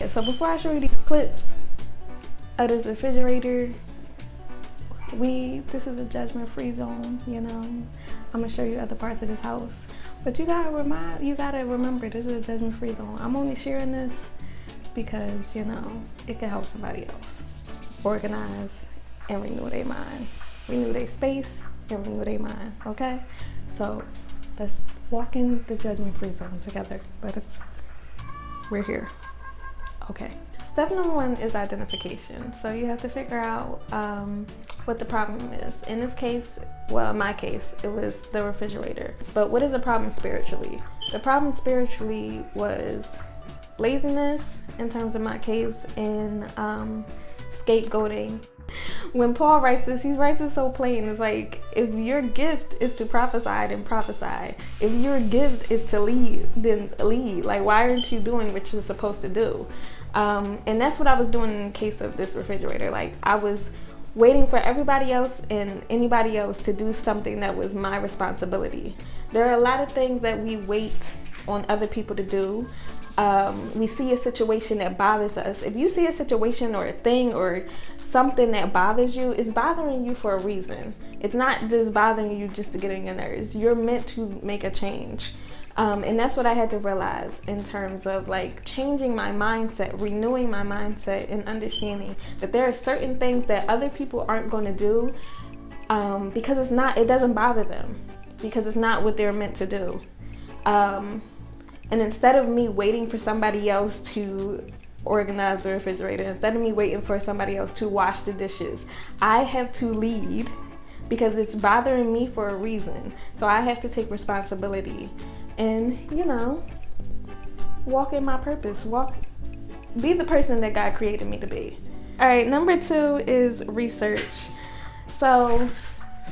So before I show you these clips of this refrigerator, this is a judgment-free zone, you know. I'm gonna show you other parts of this house, but you gotta remember this is a judgment-free zone. I'm only sharing this because, you know, it can help somebody else organize and renew their mind, renew their space and renew their mind. Okay, so let's walk in the judgment-free zone together. We're here. Okay, step number 1 is identification. So you have to figure out what the problem is. In this case, well, in my case, it was the refrigerator. But what is the problem spiritually? The problem spiritually was laziness, in terms of my case, and scapegoating. When Paul writes this, he writes it so plain. It's like, if your gift is to prophesy, then prophesy. If your gift is to lead, then lead. Like, why aren't you doing what you're supposed to do? And that's what I was doing in the case of this refrigerator. Like, I was waiting for everybody else and anybody else to do something that was my responsibility. There are a lot of things that we wait on other people to do. We see a situation that bothers us. If you see a situation or a thing or something that bothers you, it's bothering you for a reason. It's not just bothering you just to get on your nerves. You're meant to make a change. And that's what I had to realize in terms of like changing my mindset, renewing my mindset, and understanding that there are certain things that other people aren't going to do because it doesn't bother them, because it's not what they're meant to do. And instead of me waiting for somebody else to organize the refrigerator, instead of me waiting for somebody else to wash the dishes, I have to lead because it's bothering me for a reason. So I have to take responsibility and, you know, walk in my purpose. Be the person that God created me to be. All right, number 2 is research. So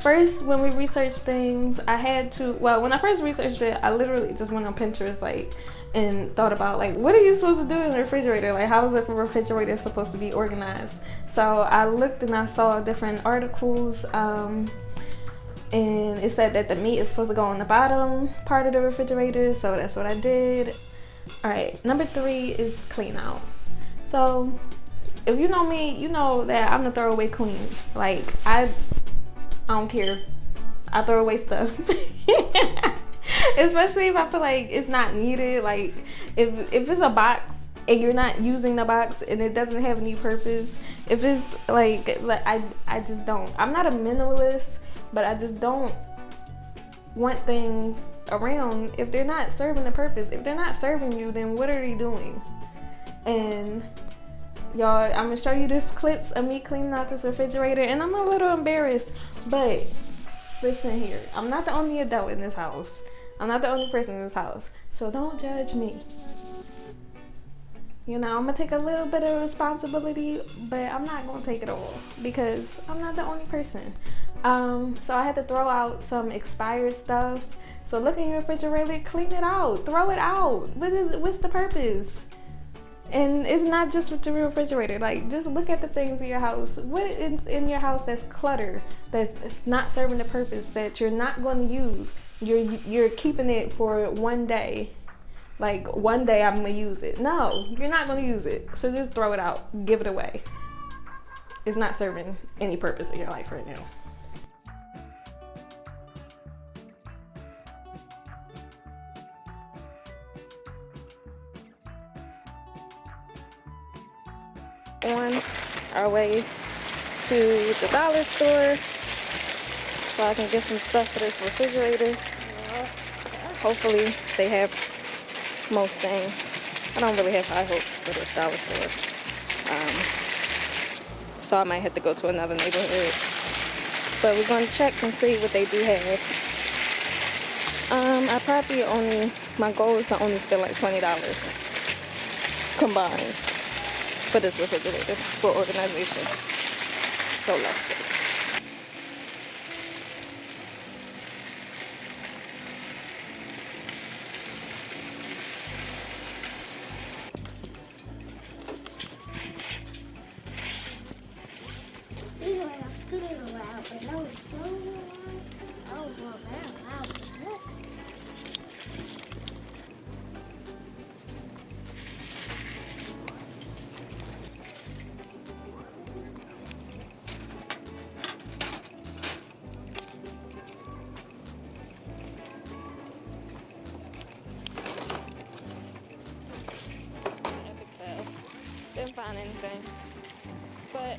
first, when we research things, when I first researched it, I literally just went on Pinterest, and thought about, what are you supposed to do in the refrigerator? Like, how is a refrigerator supposed to be organized? So I looked and I saw different articles, and it said that the meat is supposed to go on the bottom part of the refrigerator, so that's what I did. All right, number 3 is clean out. So if you know me, you know that I'm the throwaway queen. Like, I don't care. I throw away stuff. Especially if I feel like it's not needed. Like, if it's a box and you're not using the box and it doesn't have any purpose, if it's like I just don't. I'm not a minimalist, but I just don't want things around if they're not serving the purpose. If they're not serving you, then what are they doing? And y'all, I'm gonna show you the clips of me cleaning out this refrigerator, and I'm a little embarrassed, but listen here, I'm not the only adult in this house. I'm not the only person in this house, so don't judge me. You know, I'm gonna take a little bit of responsibility, but I'm not gonna take it all because I'm not the only person. So I had to throw out some expired stuff. So look in your refrigerator, clean it out, throw it out. What's the purpose? And it's not just with the refrigerator. Like, just look at the things in your house. What is in your house that's clutter, that's not serving the purpose, that you're not going to use? You're keeping it for one day. Like, one day I'm going to use it. No, you're not going to use it. So just throw it out. Give it away. It's not serving any purpose in your life right now. On our way to the dollar store so I can get some stuff for this refrigerator. Hopefully they have most things. I don't really have high hopes for this dollar store, so I might have to go to another neighborhood, but we're going to check and see what they do have. My goal is to only spend like $20 combined for this refrigerator for organization. So let's see. These are like a scooter around, but no, it's slow. Oh, well, wow. anything, but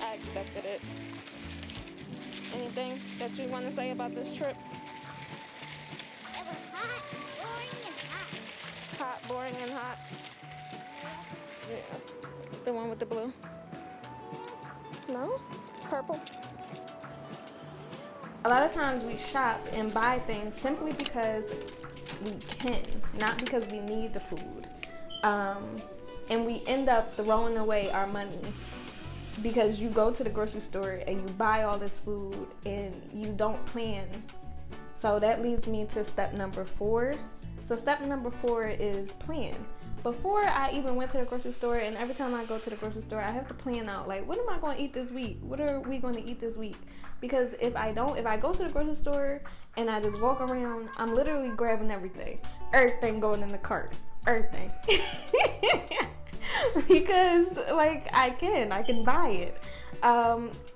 I expected it. Anything that you want to say about this trip? It was hot, boring, and hot. Hot, boring, and hot. Yeah. The one with the blue. No? Purple. A lot of times we shop and buy things simply because we can, not because we need the food. And we end up throwing away our money because you go to the grocery store and you buy all this food and you don't plan. So that leads me to step number 4. So step number 4 is plan. Before I even went to the grocery store, and every time I go to the grocery store, I have to plan out, like, what am I going to eat this week? What are we going to eat this week? Because if I go to the grocery store and I just walk around, I'm literally grabbing everything going in the cart, everything. Because, like, I can buy it.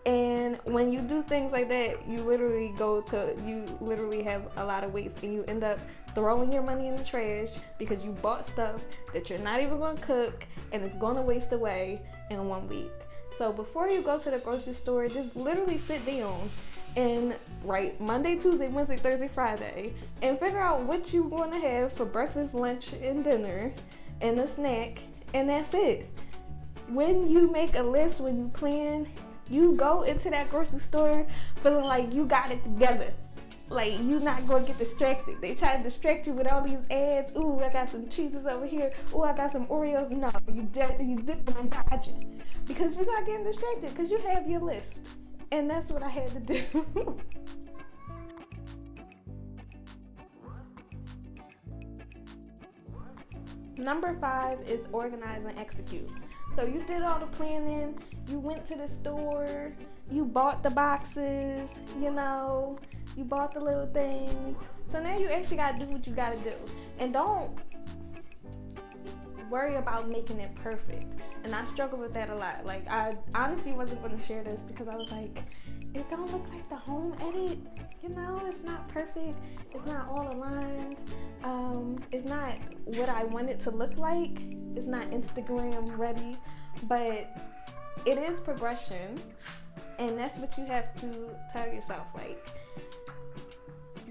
And when you do things like that, you literally have a lot of waste, and you end up throwing your money in the trash because you bought stuff that you're not even going to cook, and it's going to waste away in 1 week. So before you go to the grocery store, just literally sit down and write Monday, Tuesday, Wednesday, Thursday, Friday, and figure out what you want to have for breakfast, lunch, and dinner, and a snack, and that's it. When you make a list, when you plan, you go into that grocery store feeling like you got it together. Like, you're not going to get distracted. They try to distract you with all these ads. Ooh, I got some cheeses over here. Ooh, I got some Oreos. No, you did them and dodging. Because you're not getting distracted, because you have your list. And that's what I had to do. Number 5 is organize and execute. So you did all the planning, you went to the store, you bought the boxes, you bought the little things. So now you actually got to do what you got to do. And don't worry about making it perfect. And I struggle with that a lot. Like, I honestly wasn't going to share this because I was like, it don't look like the home edit. It's not perfect. It's not all aligned. It's not what I want it to look like. It's not Instagram ready. But it is progression. And that's what you have to tell yourself. Like,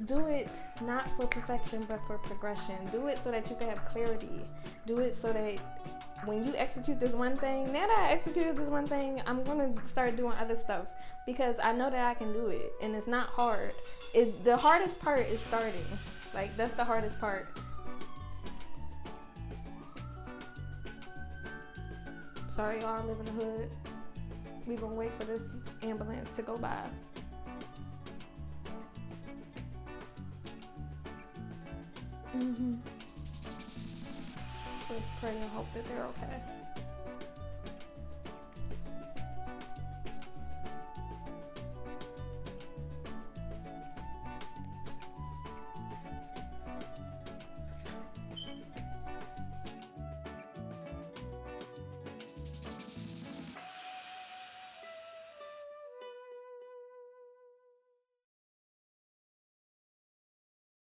do it not for perfection, but for progression. Do it so that you can have clarity. Do it so that when you execute this one thing, now that I executed this one thing, I'm going to start doing other stuff because I know that I can do it, and it's not hard. The hardest part is starting. Like, that's the hardest part. Sorry, y'all, I live in the hood. We gonna wait for this ambulance to go by. Let's pray and hope that they're okay.